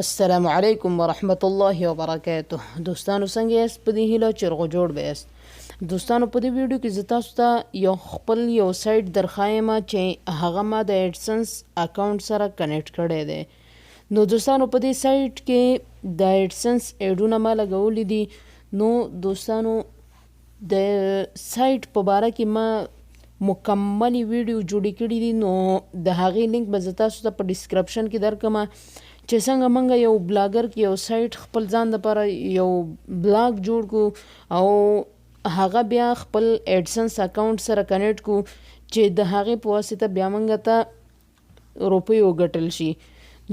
السلام علیکم ورحمت الله وبرکاته. دوستانو څنګه یاست؟ په دې هیله چې روغ جوړ به یاست. دوستانو په دې ویډیو کې زه تاسو ته خپل یو سایټ درښایم چې هغه ما د ایډسنس اکاونټ سره کنیکټ کړی دی. نو دوستانو په دې سایټ کې د ایډسنس ایډونه ما لګولی دي. نو دوستانو د سایټ په باره کې ما مکملی ویډیو جوړې کړي دي. نو د هغې لینک به زه تاسو ته په ډسکرپشن کې درکړم چې څنګه موږ یو بلاګر کې یو سایټ خپل ځان لپاره یو بلاګ جوړ کړو او هغه بیا خپل ایډسنس اکاونټ سره کنیکټ کړو چې د هغې په واسطه بیا موږ ته روپۍ وګټل شي.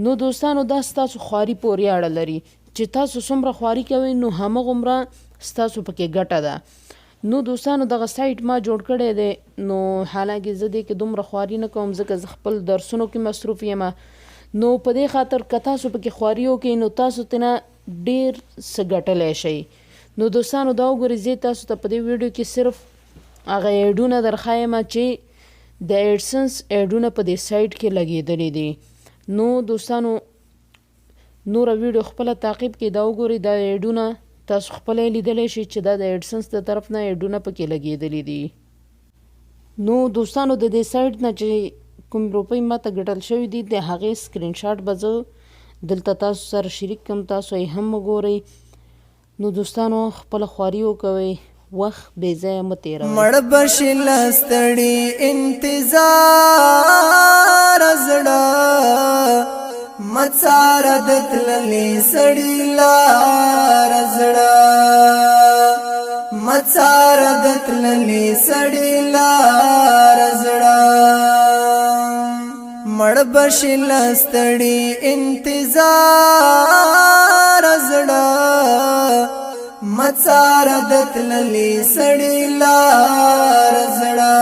نو دوستانو دا ستاسو خواري پورې اړه لري چې تاسو څومره خواري کوئ نو همغومره ستاسو پکې ګټه ده. نو دوستانو دغه سایټ ما جوړ کړی دی. نو حالانکه زه دې کې دومره خواري نه کوم ځکه زه خپل درسونو کې مصروف یم. نو په دې خاطر که تاسو پکې خواري وکړئ نو تاسو ترنه ډېر څه ګټلی شئ. نو دوستانو دا وګورئ زه تاسو ته په دې ویډیو کې صرف هغه ایډونه درښایم چې د ایډسنس ایډونه په دې سایټ کې لګېدلي دي. نو دوستانو نوره ویډیو خپله تعقیب کې دا وګورئ دا ایډونه تاسو خپله لیدلی شئ چې دا د ایډسنس د طرف نه ایډونه پکې لګېدلي دي. نو دوستانو د دې سایټ نه چې کوم روپۍ ماته ګټل شوي دي د هغې سکرین شاټ به زه دلته تاسو سره شریک کړم، تاسو یې هم وګورئ. نو دوستانو خپله خواري وکوئ، وخت بې ځایه مه تېروئ. مړ به شي له ستړي انتظار زړه مه څاره د تللې سړي لار زړه مه څاره د تللې سړي لار زړه مړ به شي له ستړي انتظار زړه مه څاره د تللې سړي لار زړه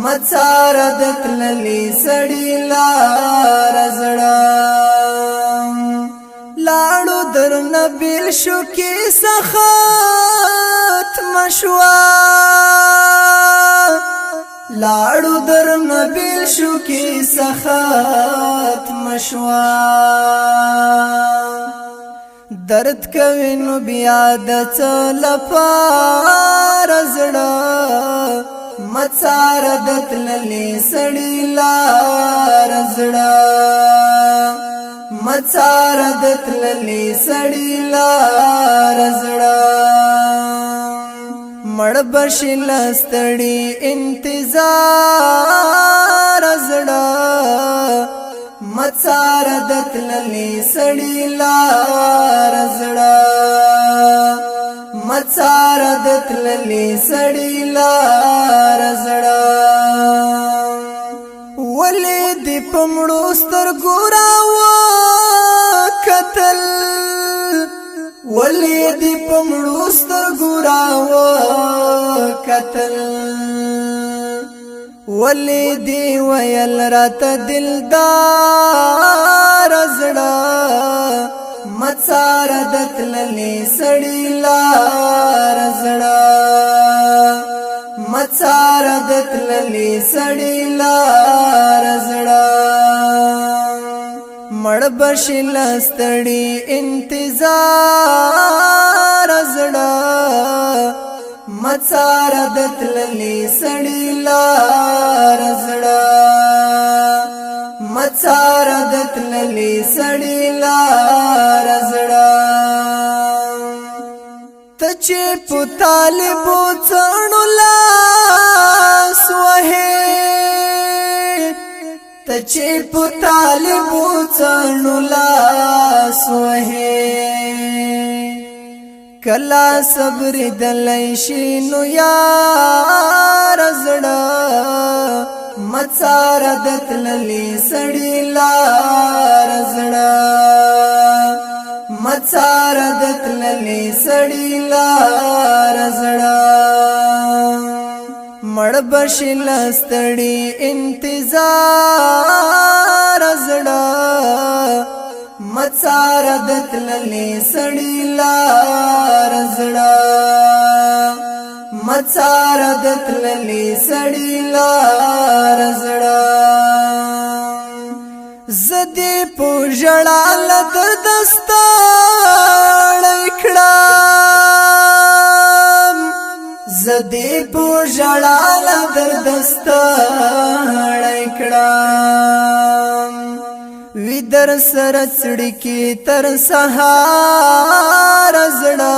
مه څاره د تللې سړي لار زړه لاړو درنه بیل شو کیسه ختمه شوه لاړو درنه بیل شو کیسه ختمه شوه درد کوي نو بیا د څه لپاره زړه مه څاره د تللې سړي لار زړه مه څاره د تللې سړي لار زړه مړ به شي له ستړي انتظار زړه مه څاره د تللې سړي لار زړه مه څاره د تللې سړي لار زړه ولې دې په مړو سترګو راوکتل ولې دې په مړو سترګو راوکتل ولې دې ویل راته دلدار زړه مه څاره د تللې سړي لار زړه مه څاره د تللې سړي لار زړه مړ به شي له ستړي انتظار زړه مه څاره د تللې سړي لار زړه مه څاره د تللې سړي لار زړه ته چې په طالبو څڼو لاس وهې ته چې په طالبو څڼو لاس وهې کلا صبر دلای شي نو یار زړه مه څاره د تللې سړي لار زړه مه څاره د تللې سړي لار زړه مړ به شي له ستړي انتظار زړه مه څاره د تللې سړي لار زړه مه څاره د تللې سړي لار زړه زدی پو جړال در دستاړی کړم زدی پو جړال در دستاړی کړم وی در سر څړکی تر سهار زړه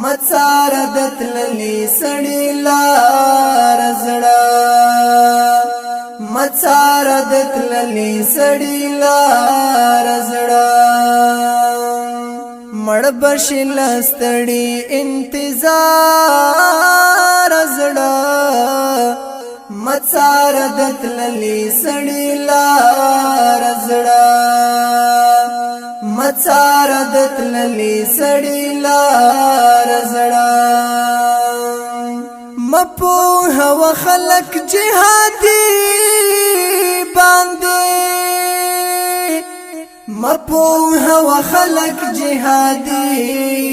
مڅار دتللی سړی لار زړه مڅار دتللی سړی لار زړه مړ بشل ستړی انتظار زړه مڅار دتللی سړی لار زړه مڅار دتللی سړی لار زړه مپوه و خلق جهادي باندې مپوه و خلق جهادي